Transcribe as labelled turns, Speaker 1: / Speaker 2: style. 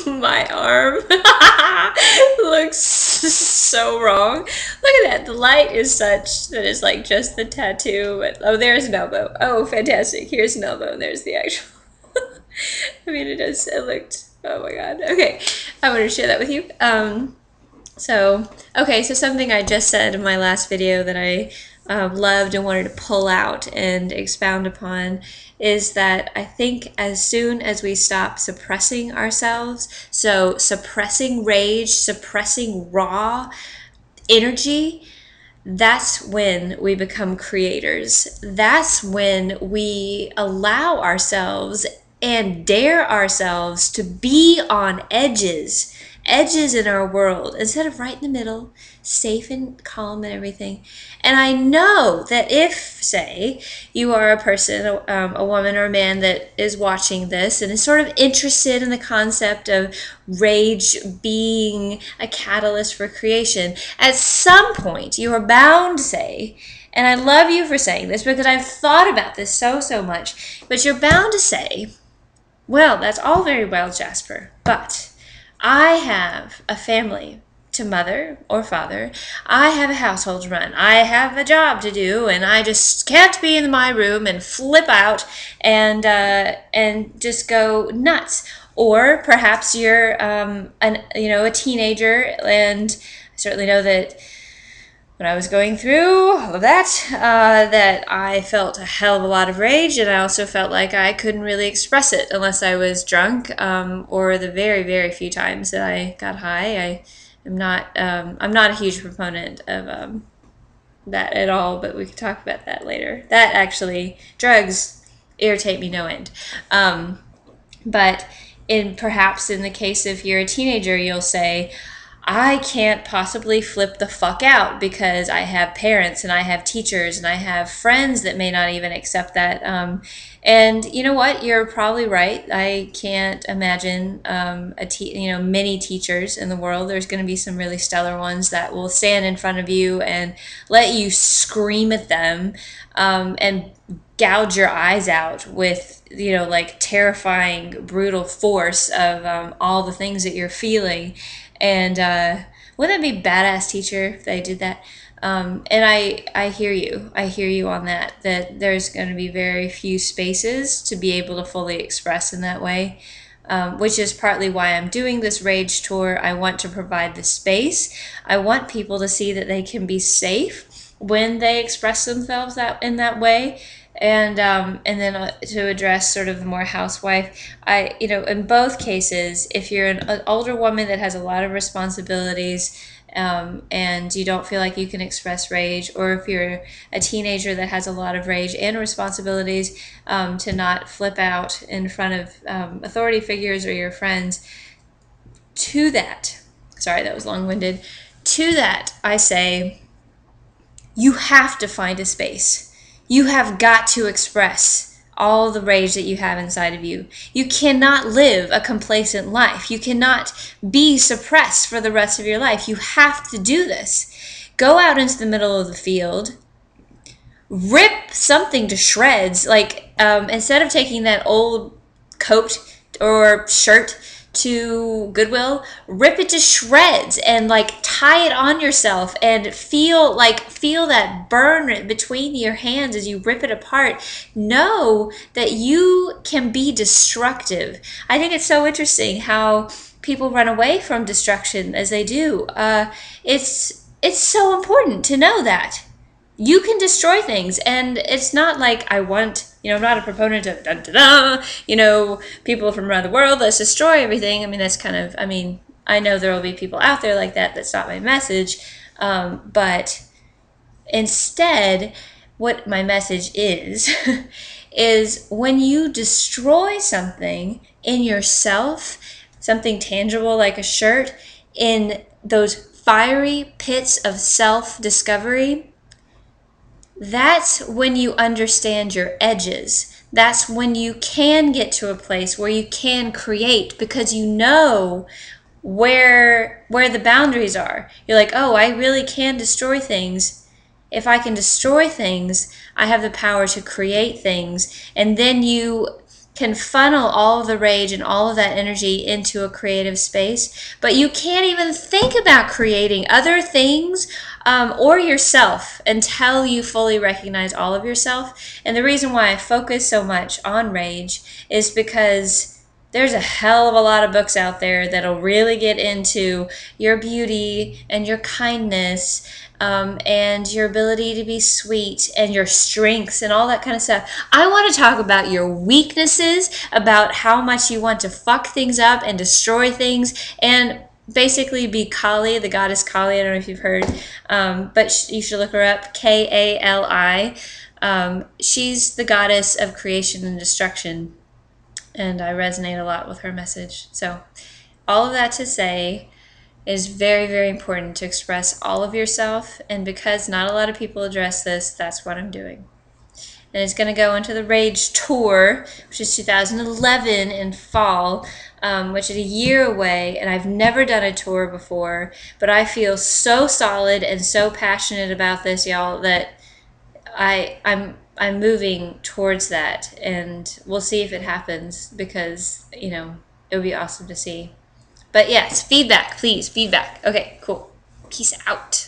Speaker 1: My arm looks so wrong. Look at that. The light is such that it's like just the tattoo. But, oh, there's an elbow. Oh, fantastic. Here's an elbow, and there's the actual. I mean, it does. It looked. Oh my god. Okay, I wanted to share that with you. So something I just said in my last video that I loved and wanted to pull out and expound upon is that I think as soon as we stop suppressing ourselves, so suppressing rage, suppressing raw energy, that's when we become creators. That's when we allow ourselves and dare ourselves to be on edges in our world instead of right in the middle, safe and calm and everything. And I know that if, say, you are a person, a woman or a man that is watching this and is sort of interested in the concept of rage being a catalyst for creation, at some point you are bound to say, and I love you for saying this because I've thought about this so much, but you're bound to say, well, that's all very well, Jasper, but I have a family to mother or father. I have a household to run. I have a job to do, and I just can't be in my room and flip out and just go nuts. Or perhaps you're a teenager, and I certainly know that when I was going through all of that, that I felt a hell of a lot of rage, and I also felt like I couldn't really express it unless I was drunk, or the very few times that I got high. I'm not a huge proponent of that at all, but we could talk about that later. That actually, drugs irritate me no end. But perhaps in the case if you're a teenager, you'll say, I can't possibly flip the fuck out because I have parents and I have teachers and I have friends that may not even accept that. And you know what? You're probably right. I can't imagine many teachers in the world. There's going to be some really stellar ones that will stand in front of you and let you scream at them and gouge your eyes out with like terrifying, brutal force of all the things that you're feeling. And wouldn't that be badass, teacher, if they did that? And I hear you. I hear you on that there's going to be very few spaces to be able to fully express in that way, which is partly why I'm doing this rage tour. I want to provide the space. I want people to see that they can be safe when they express themselves in that way. And then to address sort of the more housewife, in both cases, if you're an older woman that has a lot of responsibilities, and you don't feel like you can express rage, or if you're a teenager that has a lot of rage and responsibilities, to not flip out in front of authority figures or your friends, to that, sorry, that was long-winded, to that I say, you have to find a space. You have got to express all the rage that you have inside of you. You cannot live a complacent life. You cannot be suppressed for the rest of your life. You have to do this. Go out into the middle of the field, rip something to shreds. Like instead of taking that old coat or shirt to Goodwill, rip it to shreds and like tie it on yourself and feel that burn between your hands as you rip it apart. Know that you can be destructive. I think it's so interesting how people run away from destruction as they do. It's so important to know that you can destroy things, and it's not like I'm not a proponent of people from around the world, let's destroy everything. I mean, that's kind of, I know there will be people out there like that. That's not my message. But instead, what my message is, is when you destroy something in yourself, something tangible like a shirt, in those fiery pits of self-discovery, that's when you understand your edges. That's when you can get to a place where you can create, because you know where the boundaries are. You're like, oh, I really can destroy things. If I can destroy things, I have the power to create things. And then you can funnel all of the rage and all of that energy into a creative space, but you can't even think about creating other things or yourself until you fully recognize all of yourself. And the reason why I focus so much on rage is because there's a hell of a lot of books out there that'll really get into your beauty and your kindness, and your ability to be sweet and your strengths and all that kind of stuff. I want to talk about your weaknesses, about how much you want to fuck things up and destroy things, and basically be Kali, the goddess Kali. I don't know if you've heard, but you should look her up, Kali. She's the goddess of creation and destruction, and I resonate a lot with her message. So all of that to say, it is very, very important to express all of yourself, and because not a lot of people address this, that's what I'm doing. And it's going to go into the Rage Tour, which is 2011 in fall, which is a year away, and I've never done a tour before, but I feel so solid and so passionate about this, y'all, that I'm moving towards that, and we'll see if it happens, because, you know, it would be awesome to see. But yes, feedback, please, feedback. Okay, cool. Peace out.